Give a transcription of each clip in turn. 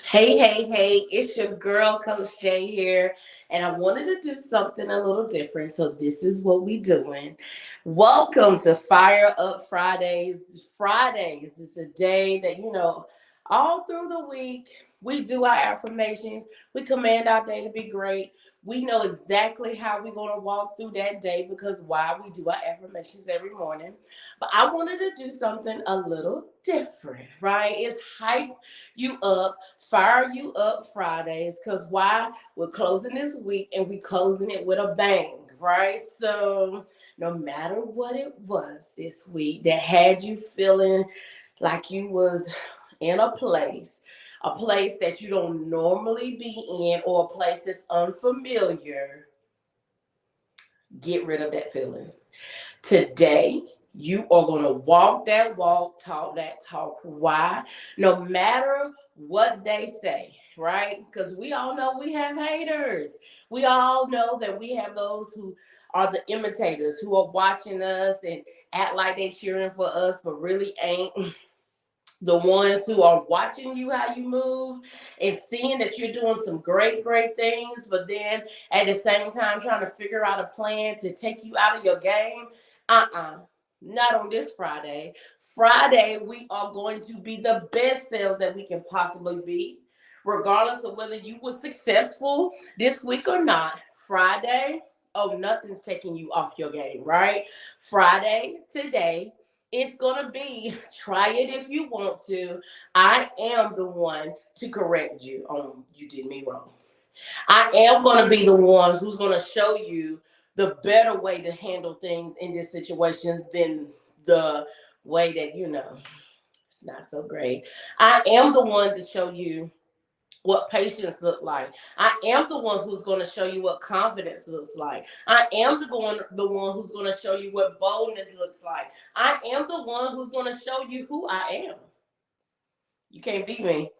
Hey, it's your girl, Coach Jay here, and I wanted to do something a little different, so this is what we doing. Welcome to Fire Up Fridays. Fridays is a day that, all through the week, we do our affirmations, we command our day to be great. We know exactly how we're going to walk through that day because why we do our affirmations every morning. But I wanted to do something a little different, right? It's hype you up, fire you up Fridays. Because why? We're closing this week and we closing it with a bang, right? So no matter what it was this week that had you feeling like you was in a place that you don't normally be in, or a place that's unfamiliar, get rid of that feeling. Today, you are going to walk that walk, talk that talk. Why? No matter what they say, right? Because we all know we have haters. We all know that we have those who are the imitators, who are watching us and act like they cheering for us, but really ain't. The ones who are watching you how you move and seeing that you're doing some great things, but then at the same time trying to figure out a plan to take you out of your game. Not on this Friday. Friday, we are going to be the best selves that we can possibly be, regardless of whether you were successful this week or not. Friday, oh, nothing's taking you off your game, right? Friday, today, it's going to be try it if you want to. I am the one to correct you on you did me wrong. I am going to be the one who's going to show you the better way to handle things in these situations than the way that, it's not so great. I am the one to show you what patience look like. I am the one who's going to show you what confidence looks like. I am the one who's going to show you what boldness looks like. I am the one who's going to show you who I am. You can't beat me.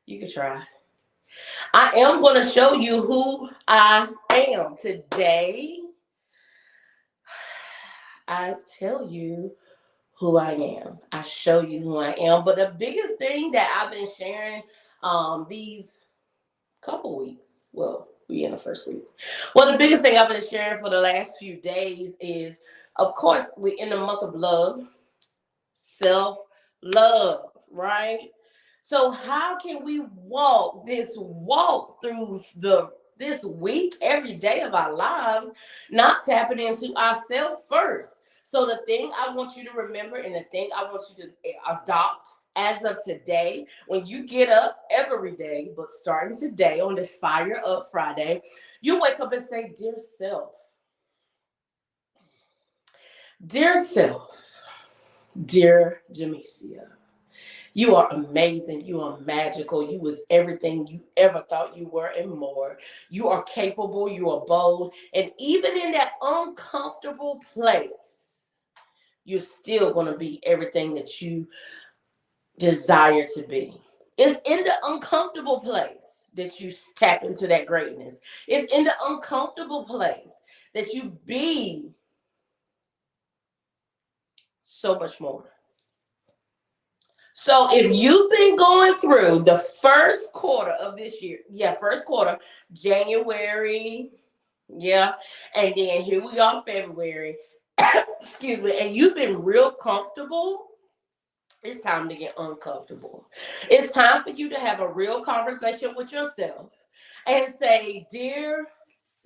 You can try. I am going to show you who I am. Today, I tell you who I am. I show you who I am. But the biggest thing that I've been sharing these couple weeks, well, we in the first week. Well, the biggest thing I've been sharing for the last few days is, of course, we're in the month of love, self love, right? So how can we walk through the this week, every day of our lives, not tapping into ourselves first? So the thing I want you to remember and the thing I want you to adopt as of today, when you get up every day, but starting today on this Fire Up Friday, you wake up and say, dear self, dear Jamesia. You are amazing. You are magical. You was everything you ever thought you were and more. You are capable. You are bold. And even in that uncomfortable place, you're still going to be everything that you desire to be. It's in the uncomfortable place that you tap into that greatness. It's in the uncomfortable place that you be so much more. So if you've been going through the first quarter of this year, yeah, first quarter, January, yeah, and then here we are, February, excuse me, and you've been real comfortable, it's time to get uncomfortable. It's time for you to have a real conversation with yourself and say, dear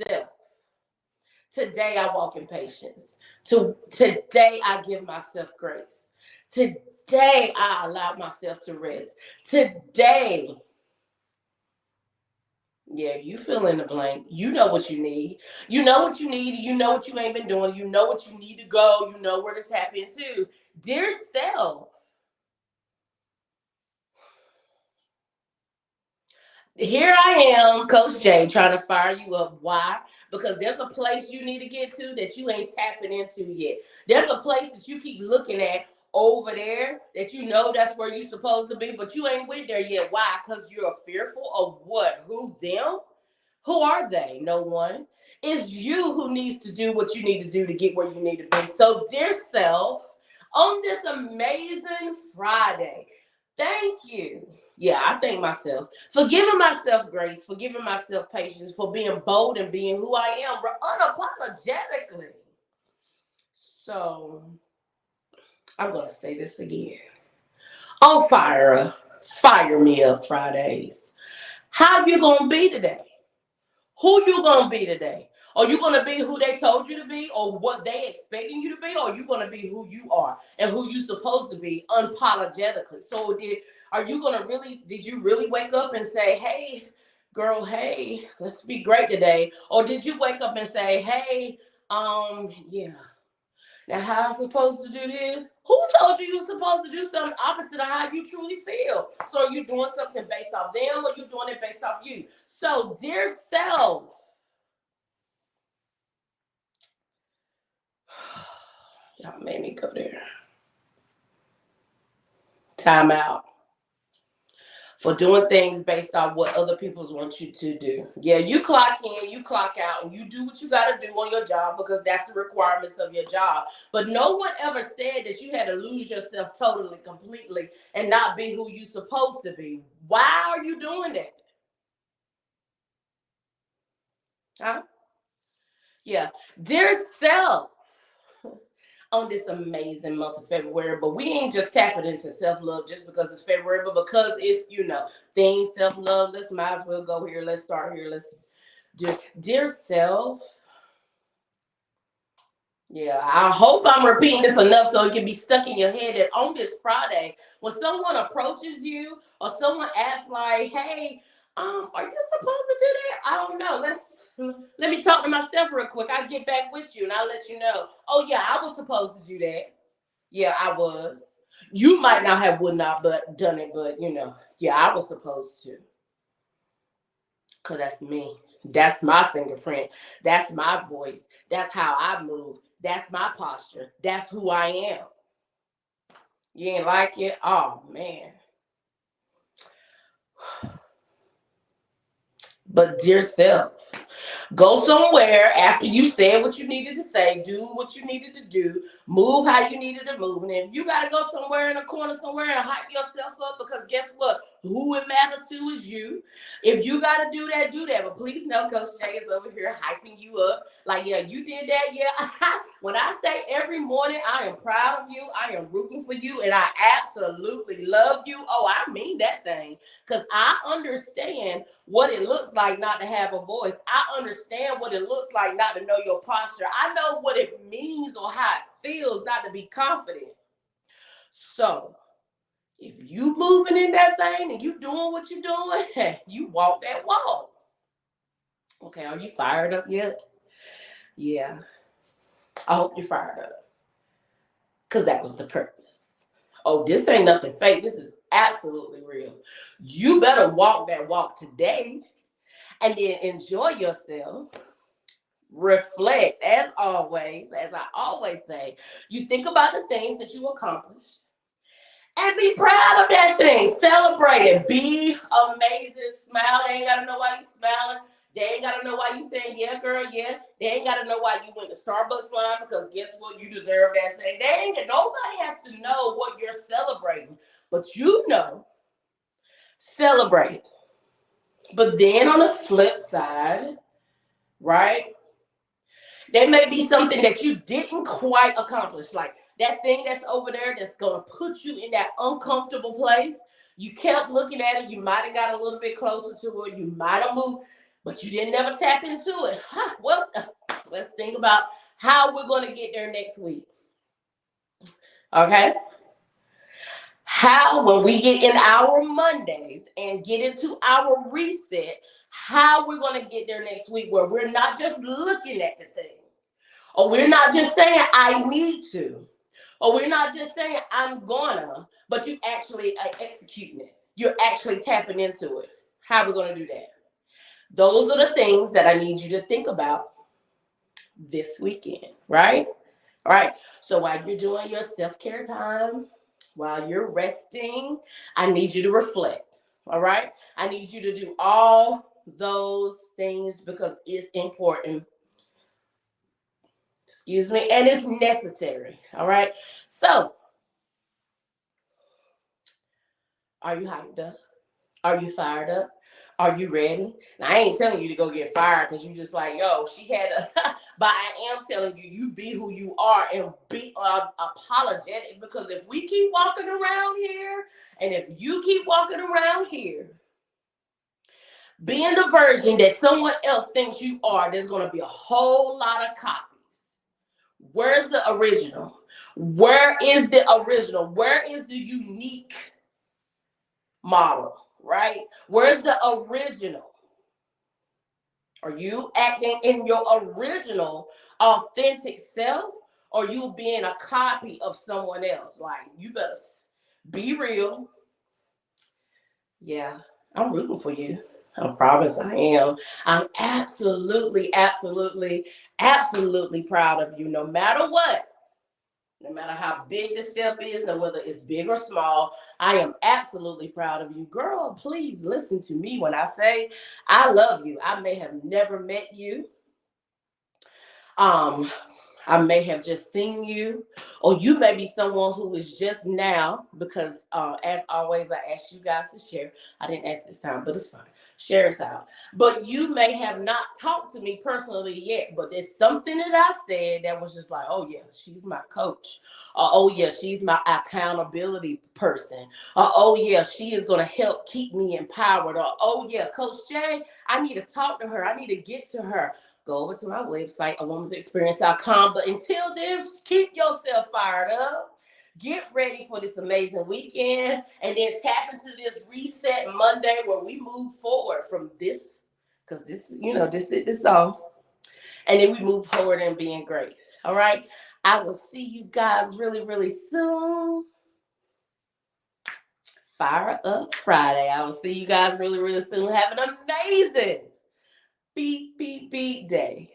self, today I walk in patience. Today I give myself grace. Today I allow myself to rest. Today, yeah, you fill in the blank. You know what you need. You know what you need. You know what you ain't been doing. You know what you need to go. You know where to tap into. Dear self, here I am, Coach J, trying to fire you up. Why? Because there's a place you need to get to that you ain't tapping into yet. There's a place that you keep looking at over there that you know that's where you're supposed to be, but you ain't with there yet. Why? Because you're fearful of what? Who? Them? Who are they? No one. It's you who needs to do what you need to do to get where you need to be. So, dear self, on this amazing Friday, Thank you. Yeah, I thank myself for giving myself grace, for giving myself patience, for being bold and being who I am, but unapologetically. So I'm gonna say this again. On fire me up Fridays. How you gonna be today? Who you gonna be today? Are you gonna be who they told you to be, or what they expecting you to be, or are you gonna be who you are and who you supposed to be unapologetically? So are you gonna did you really wake up and say, hey, girl, hey, let's be great today? Or did you wake up and say, hey, yeah. Now how am I supposed to do this? Who told you were supposed to do something opposite of how you truly feel? So are you doing something based off them, or you doing it based off you? So, dear self, y'all made me go there. Time out for doing things based on what other people want you to do. Yeah, you clock in, you clock out, and you do what you got to do on your job because that's the requirements of your job. But no one ever said that you had to lose yourself totally, completely, and not be who you supposed to be. Why are you doing that? Huh? Yeah. Dear self, on this amazing month of February, but we ain't just tapping into self-love just because it's February, but because it's, theme self-love. Let's might as well go here. Let's start here. Let's do dear self. Yeah, I hope I'm repeating this enough so it can be stuck in your head that on this Friday, when someone approaches you or someone asks like, hey, are you supposed to do that? I don't know. Let me talk to myself real quick. I'll get back with you and I'll let you know. Oh yeah, I was supposed to do that. Yeah, I was. You might not have would not but done it, but yeah, I was supposed to. Cause that's me. That's my fingerprint. That's my voice. That's how I move. That's my posture. That's who I am. You ain't like it? Oh man. But dear self, go somewhere after you said what you needed to say, do what you needed to do, move how you needed to move. And if you got to go somewhere in a corner somewhere and hype yourself up, because guess what? Who it matters to is you. If you got to do that, do that. But please know Coach Jay is over here hyping you up. Like, yeah, you did that. Yeah. When I say every morning, I am proud of you. I am rooting for you. And I absolutely love you. Oh, I mean that thing. Because I understand what it looks like not to have a voice. I understand what it looks like not to know your posture. I know what it means or how it feels not to be confident. So if you moving in that thing and you doing what you're doing, you walk that walk. Okay, are you fired up yet? Yeah, I hope you're fired up. Because that was the purpose. Oh, this ain't nothing fake. This is absolutely real. You better walk that walk today and then enjoy yourself. Reflect, as always, as I always say, you think about the things that you accomplished and be proud of that thing. Celebrate it. Be amazing. Smile. They ain't got to know why you smiling. They ain't got to know why you saying, yeah, girl, yeah. They ain't got to know why you went to Starbucks line because guess what? You deserve that thing. Nobody has to know what you're celebrating, but celebrate it. But then on the flip side, right? There may be something that you didn't quite accomplish, like that thing that's over there that's going to put you in that uncomfortable place. You kept looking at it. You might have got a little bit closer to it. You might have moved, but you didn't never tap into it. Well, let's think about how we're going to get there next week. Okay? How, when we get in our Mondays and get into our reset, how we're going to get there next week where we're not just looking at the thing. Or we're not just saying, I need to. Or we're not just saying, I'm gonna, but you actually are executing it. You're actually tapping into it. How are we going to do that? Those are the things that I need you to think about this weekend, right? All right. So while you're doing your self-care time, while you're resting, I need you to reflect. All right. I need you to do all those things because it's important. Excuse me, and it's necessary. All right. So Are you hyped up? Are you fired up? Are you ready? Now, I ain't telling you to go get fired because you just like, yo, she had a, but I am telling you, you be who you are and be apologetic, because if we keep walking around here and if you keep walking around here, being the version that someone else thinks you are, there's going to be a whole lot of copies. Where's the original? Where is the original? Where is the unique model, right? Where's the original? Are you acting in your original, authentic self, or you being a copy of someone else? Like, you better be real. Yeah, I'm rooting for you. I promise I am. I'm absolutely, absolutely, absolutely proud of you, no matter what. No matter how big the step is, no whether it's big or small, I am absolutely proud of you. Girl, please listen to me when I say I love you. I may have never met you. Um, I may have just seen you, or you may be someone who is just now, because as always, I ask you guys to share. I didn't ask this time, but it's fine. Share us out. But you may have not talked to me personally yet, but there's something that I said that was just like, oh yeah, she's my coach. Oh yeah, she's my accountability person. Oh yeah, she is going to help keep me empowered. Or oh yeah, Coach Jay, I need to talk to her. I need to get to her. Go over to my website, awomensexperience.com. But until then, keep yourself fired up. Get ready for this amazing weekend. And then tap into this reset Monday where we move forward from this. Because this, this all. And then we move forward and being great. All right. I will see you guys really, really soon. Fire Up Friday. I will see you guys really, really soon. Have an amazing beat day.